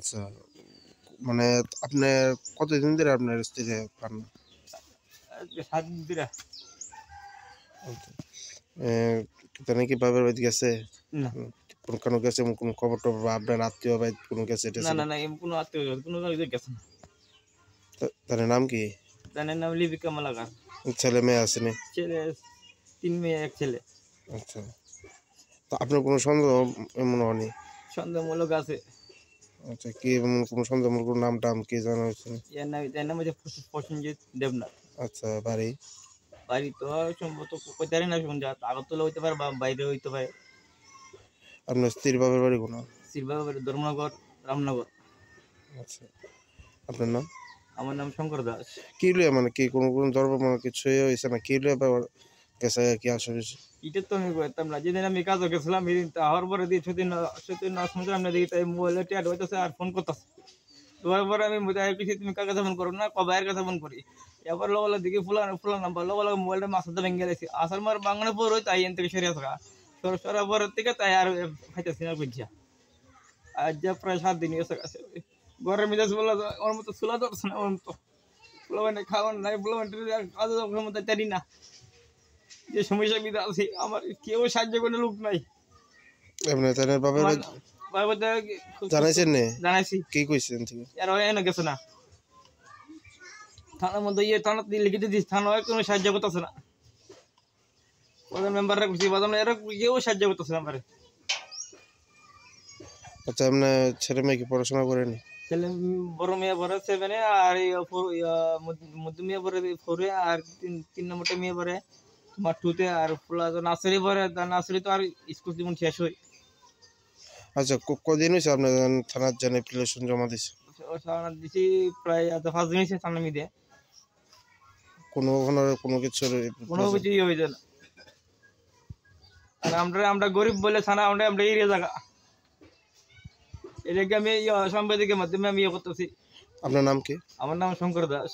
আচ্ছা, মানে আপনি কতদিন ধরে আপনার স্ত্রী পান না? আজকে 7 দিন ধরে। আচ্ছা, তাহলে কি বাবার বাড়ি গেছে? না, কোনো গেছে, কোনো খবর টবর বা আপনার আত্মীয় বাড়ি কোনো গেছে না, টেছে? না, না, এমন কোনো আত্মীয় কোনো জায়গায় গেছে না। তার নাম কি? তার নাম লিপিকা মালাকার। ছেলে মেয়ে আসেনি? ছেলে 3 মেয়ে 1 ছেলে। আচ্ছা, তো আপনার কোনো সন্দেহ মনে হয়নি? সন্দেহমূলক আছে। আচ্ছা, কি এমন কোনো সন্দেহমূলক কোনো নাম টাম কি জানা হয়েছে? এর নাম হচ্ছে প্রসেনজিৎ দেবনাথ। আচ্ছা, বাড়ি? বাড়ি তো সম্ভবত কইতে পারি না, শুনছি আগরতলা হইতে পারে বা বাইরে হইতে পারে। আপনার স্ত্রীর বাবার বাড়ি কোনো? শিরবাবা বাড়ি ধর্মনগর, রামনগর। আচ্ছা, আপনার নাম? আমার নাম শঙ্কর দাস। কি লইয়া, মানে কি কোনো ধর্ম মানে কিছু হয়েছে না, কি লইয়া ব্যাপার গেছে কি আসলে? এটা তো আমি কইতাম না, যেদিন আমি কাজে গেছিলাম এদিন হওয়ার পরে দিয়ে সেদিন শুনছিলাম না, দেখি তাই মোবাইলে টিয়ার হইতেছে আর ফোন করতেছে। তোমার পরে আমি বুঝাই কিছু তুমি কার কাছে ফোন করো না, কবাইয়ের কাছে ফোন করি। এবার লোক দেখি ফুলা নাম্বার লোক মোবাইলটা মাথাতে ভেঙে গেছে আসল মার বাংলা পর হই তাই এন থেকে সরিয়ে থাকা সরা পরের থেকে তাই আর খাইতেছি না বুঝছা। আজ যা প্রায় 7 দিন গেছে কাছে ঘরের মেজাজ বলা ওর মতো চুলা ধরছে না, ওর মতো পোলাবানে খাওয়ার নাই, পোলাবান কাজে মতো জানি না। যে সমস্যা বিধা আছে আমার কেউ সাহায্য করে লোক নাই। এমনি তাদের বাবার জানাইছেন নে? জানাইছি। কি কইছেন থেকে? আর এনে গেছে না থানার মধ্যে থানা লিখিত দিস, থানা কোনো সাহায্য করতেছে না। ওদের মেম্বাররা খুশি বাদাম এরা কেউ সাহায্য করতেছে না আমারে। আচ্ছা, আপনার ছেলে মেয়ে কি পড়াশোনা করেনি? ছেলে বড় মেয়ে পড়ে 7-এ আর মধ্যম মেয়ে পড়ে 4-এ আর 3 নম্বরটা মেয়ে পড়ে তোমার 2-তে আর ফুলা নার্সারি পড়ে। নার্সারি তো আর স্কুল জীবন শেষ হয়। আচ্ছা, কদিন হয়েছে আপনার থানার জানে অ্যাপ্লিকেশন জমা দিছে? থানা দিছি প্রায় 5 দিন হয়েছে থানা মিদে। কোনো কিছু হয়েছে না। আর আমরা গরিব বলে থানা আমরা এরিয়া জায়গা এটাকে আমি সাংবাদিকের মাধ্যমে আমি করতেছি। আপনার নাম কি? আমার নাম Shankar Das.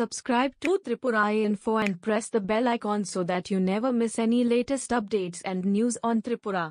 Subscribe to Tripura Info and press the bell icon so that you never miss any latest updates and news on Tripura.